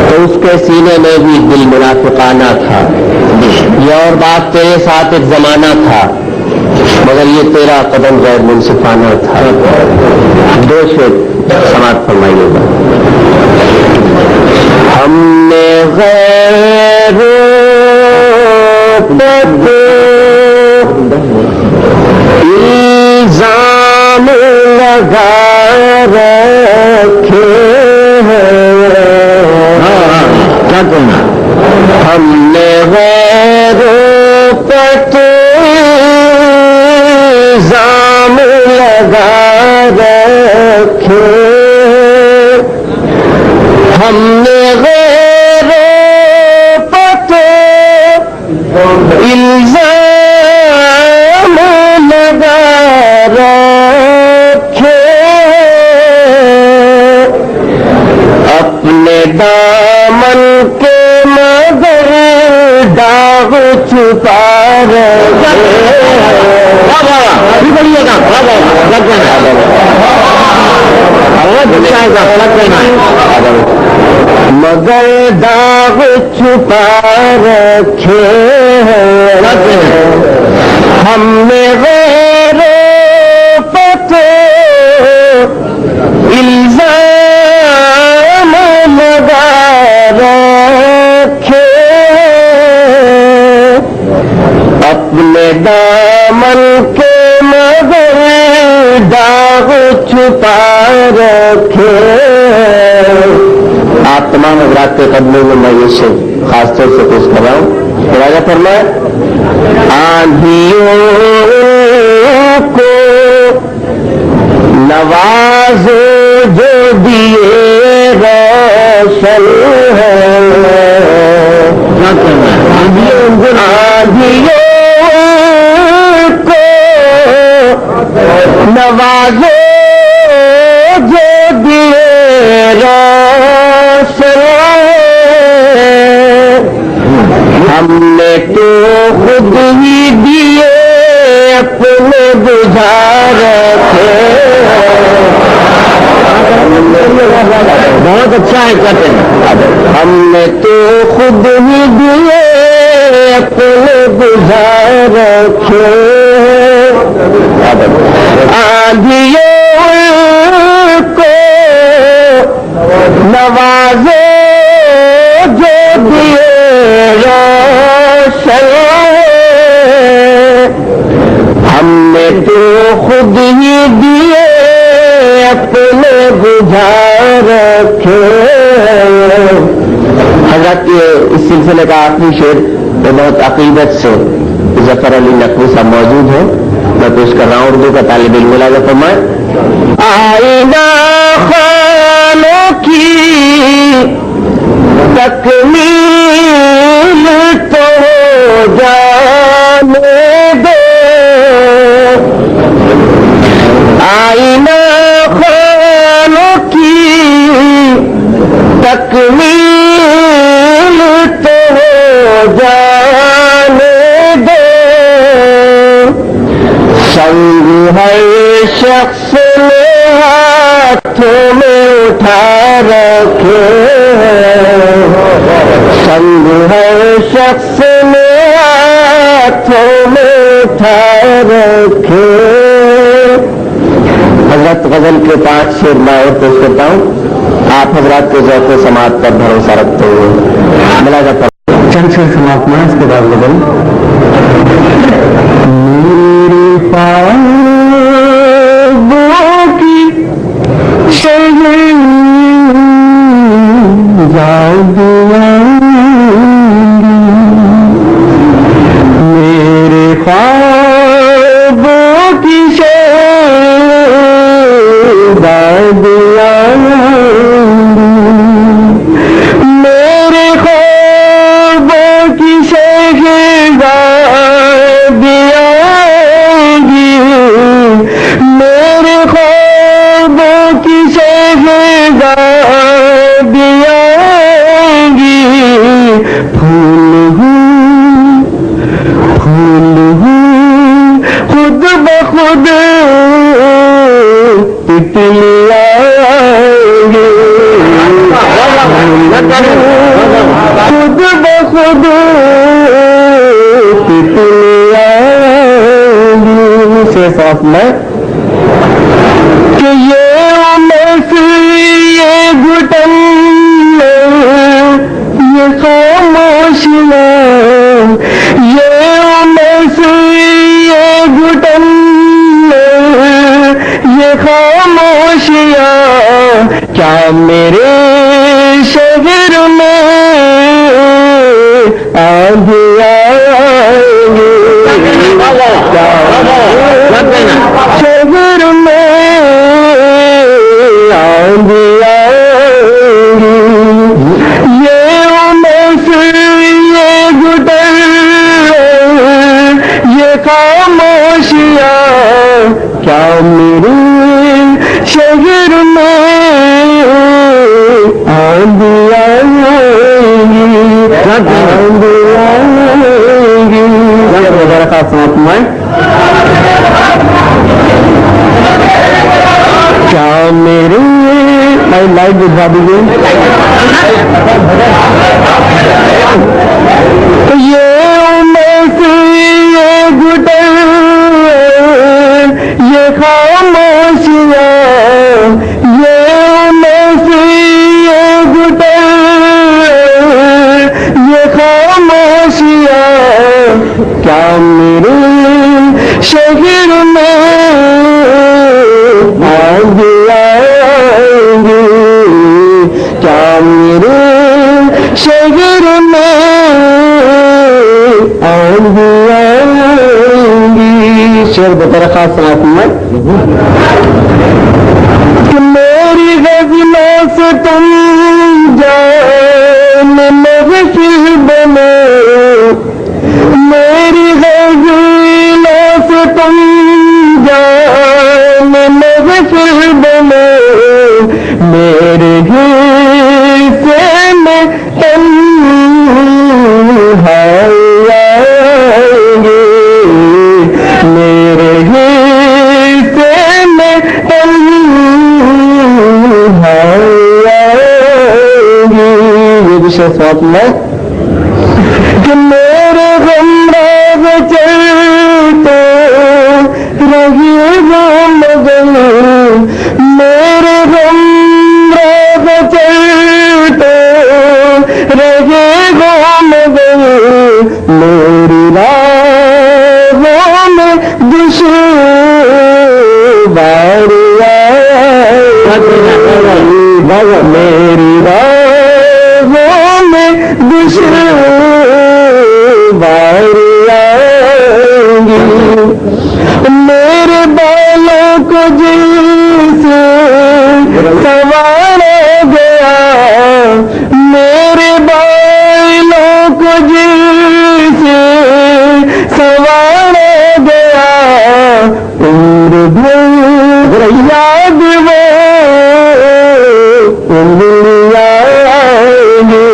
تو اس کے سینے میں بھی دل منافقانہ تھا. یہ اور بات تیرے ساتھ ایک زمانہ تھا مگر یہ تیرا قدم غیر منصفانہ تھا. دو شعر سماعت فرمائیے گا. ہم نے غیر الزام لگا رکھے ہیں. ہم نے غیروں پر الزام لگا رکھے. ہم نے غیروں پر الزام لگا رکھے. اپنے دامن کے مگر داغ چھپا رکھے. مگر داغ چھپا رکھے. ہم نے غیروں پر الزام لگا رکھے. اپنے دامن کے مگر داغ چھپا رکھے. آپ تمام حضرات کے قدموں میں میں یہ شعر خاص طور سے پیش کر رہا ہوں. راجہ فرمائے آندھیوں کو نواز جو دیے روشن ہے. آندھیوں کو نوازو جو دیے روشن. ہم نے تو خود ہی دیے اپنے بجھا رکھے. بہت اچھا ہے کہتے ہیں. ہم نے تو خود ہی دیے اپنے بجھا رکھے. آندھیوں کو نوازو جو دیے روشن. ہم نے تو خود ہی دیے اپنے بجھا رکھے. حضرت اس سلسلے کا آخری شعر بہت عقیدت سے ظفر علی نقوی صاحب موجود ہے. میں پیش کر رہا ہوں. اردو کا طالب علم ملاحظہ فرمائے. آئینہ خانوں کی تکمیل تو جانے دو. آئینہ خانوں کی تکمیل تو جانے دو. سنگ ہر شخص نے ہاتھوں میں اٹھا رکھے. سنگ ہر شخص نے ہاتھوں میں اٹھا رکھے. حضرت غزل کے 5 شعر میں اور پیش کرتا ہوں. آپ حضرات کے ذوق سماعت پر بھروسہ رکھتے ہوئے ملاحظہ پر چند شعر سماعت میں. اس کے بعد غزل. میرے خوابوں کی شہر میرے خوابوں کی میرے خوابوں کی میرے خوابوں کی خود بخود سے صاف میں کہ یہ محفل یہ گھٹن یہ خاموشیاں یہ محفل یہ گھٹن یہ خاموشیاں کیا میرے شہر میں آندھی آئیں گے شہر میں آندھی آئیں گی یہ محفل یہ گھٹن یہ خاموشیاں کیا میرے شہر میں آندھی آئیں گی آندھی آئیں گی وغیرہ کا ساتھ میں کیا میرے لائٹ بجھا دیجیے یہ محفل یہ گھٹن یہ خاموشیاں یہ محفل یہ گھٹن یہ خاموشیاں کیا میرے شہر میں آندھی آئیں گی کیا میرے شہر میں آندھی آئیں گی شعر بطور خاص سناتی میں کہ میری غزلوں سے تم جان محفل بنے میری غزلوں سے تم جان محفل بنے میرے حصے میں تنہائی آئیں گے میرے حصے میں تنہائی آئیں گی یہ بھی شہر میں کہ میرے غمراز چلتے رہیے گا مگر میرے غمراز چلتے رہیے گا مگر میری راہوں میں دشوار میری راہوں میں دشوار آئیں گی میرے بالوں کو جل سے سنوارا گیا میرے بالوں کو جل سے سنوارا گیا عمر بھر یاد وہ انگلیاں آئیں گی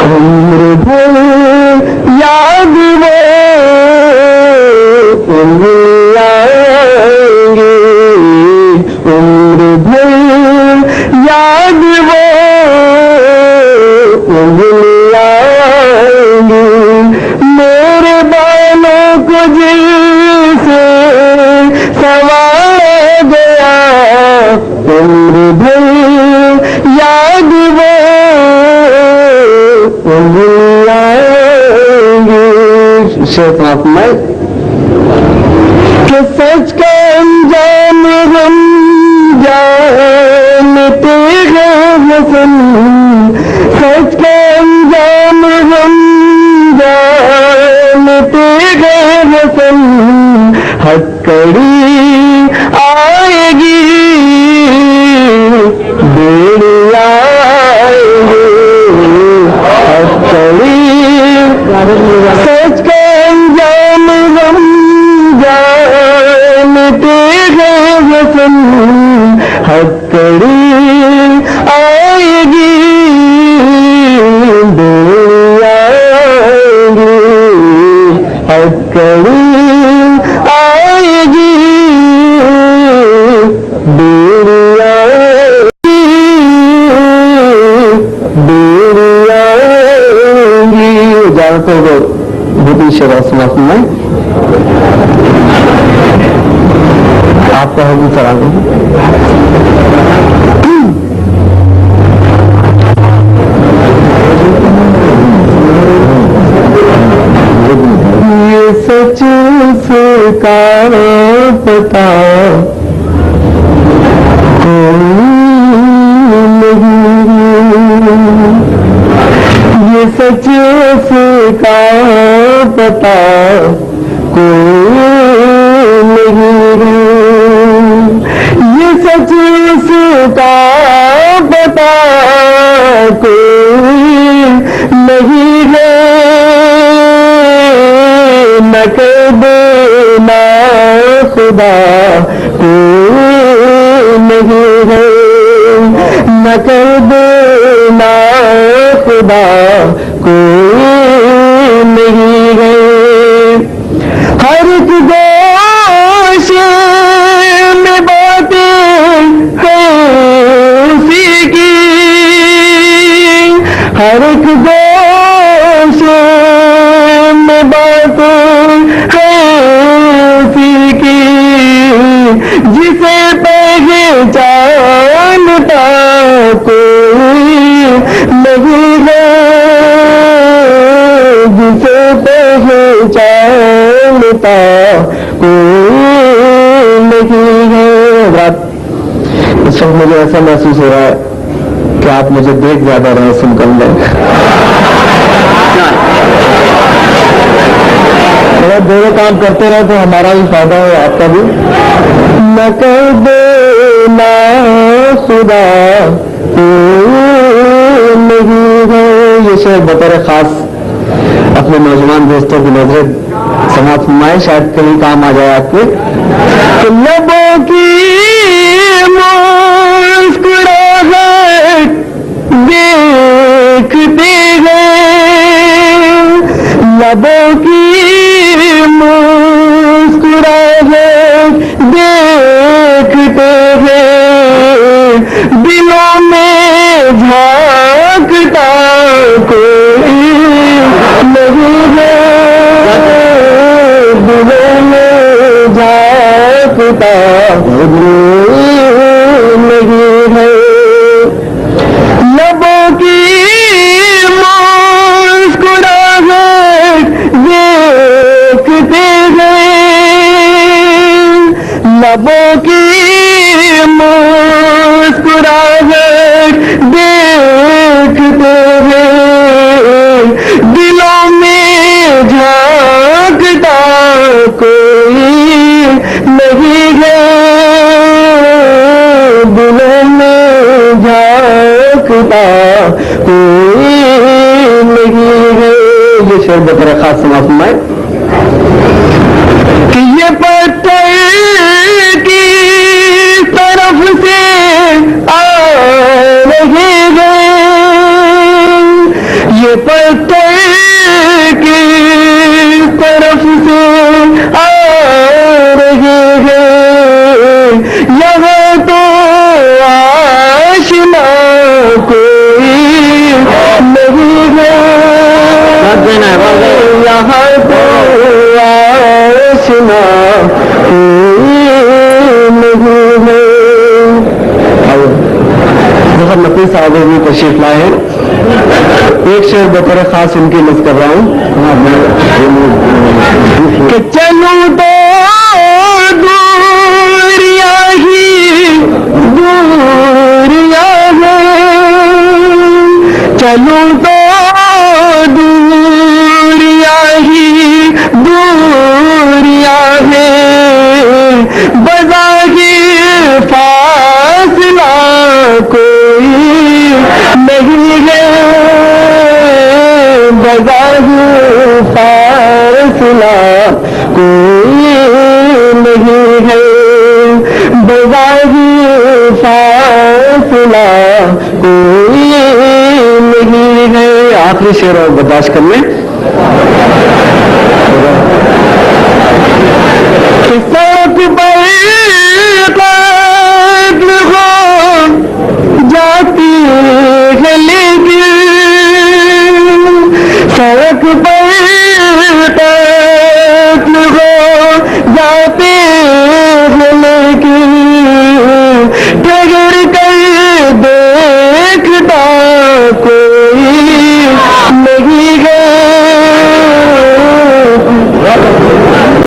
عمر بھر یاد وہ انگلیاں آئیں گی عمر بھر یاد وہ انگلیاں آئیں گی میرے بالوں کو جل سے سنوارا گیا عمر بھر یاد وہ انگلیاں آئیں گی شیخ میں کہ سچ کا انجام ہم جانتے ہیں حسن سچ کا انجام ہم جانتے ہیں حسن ہتکڑی آئے گی بیڑی آئے گی ہتکڑی سچ کا انجام ہم جانتے ہیں حسن ہتکڑی آئے گی بیڑی آئے گی ہتکڑی آئے گی سماعت میں آپ کا حکم کرا دیں. یہ سچ سے کا پتا یہ سچ سے کا پتا کوئی نہیں ہے. یہ سچ سے کا پتا کوئی نہیں ہے. نہ کر دینا خدا کوئی نہیں ہے. نہ کر دینا خدا کوئی نہیں ہے. ہر ایک گوشے میں باتیں ہیں اسی کی. ہر ایک گوشے میں باتیں ہیں اسی کی. جسے پہچانتا کوئی نہیں ہے. جسے پہچانتا کوئی نہیں ہے. اس وقت مجھے ایسا محسوس ہو رہا ہے کہ آپ مجھے دیکھ زیادہ رہے سن کر لیں. اگر دونوں کام کرتے رہے تو ہمارا بھی فائدہ ہے آپ کا بھی. نہ کر دینا خدا کوئی نہیں ہے. یہ شعر بطور خاص اپنے نوجوان دوستوں کی نظر سماعت فرمائے، شاید کہیں کام آ جائے آپ کے. لبوں کی مسکراہٹ دیکھتے ہیں. لبوں کی مسکراہٹ دیکھتے ہیں. دلوں میں جھانکتا کوئی نہیں ہے. دلوں میں جھانکتا کوئی نہیں ہے. لبوں کی مسکراہٹ دیکھتے ہیں. لبوں کی مسکراہٹ دیکھتے ہیں. دلوں میں جھانکتا کوئی نہیں ہے. دلوں میں جھانکتا کوئی نہیں ہے. یہ شعر بطور خاص سماعت فرمائے کہ یہ پتھر کی طرف سے آ رہے ہیں. یہ پتھر کی طرف سے آ رہے ہیں. یہاں تو آشنا کوئی نہیں ہے. یہاں تو آشنا کوئی نہیں ہے. بہت نفیس صاحب بھی تشریف لائے ہیں. ایک شعر بطور خاص ان کی نظر کر رہا ہوں کہ چلوں تو دوریاں ہی دوریاں ہیں. چلوں تو دوریاں ہی دوریاں ہیں. بظاہر فاصلہ کوئی نہیں ہے. بظاہر فاصلہ کوئی نہیں ہے. بظاہر فاصلہ کوئی نہیں ہے. آخری شعر اور برداشت کر لیں.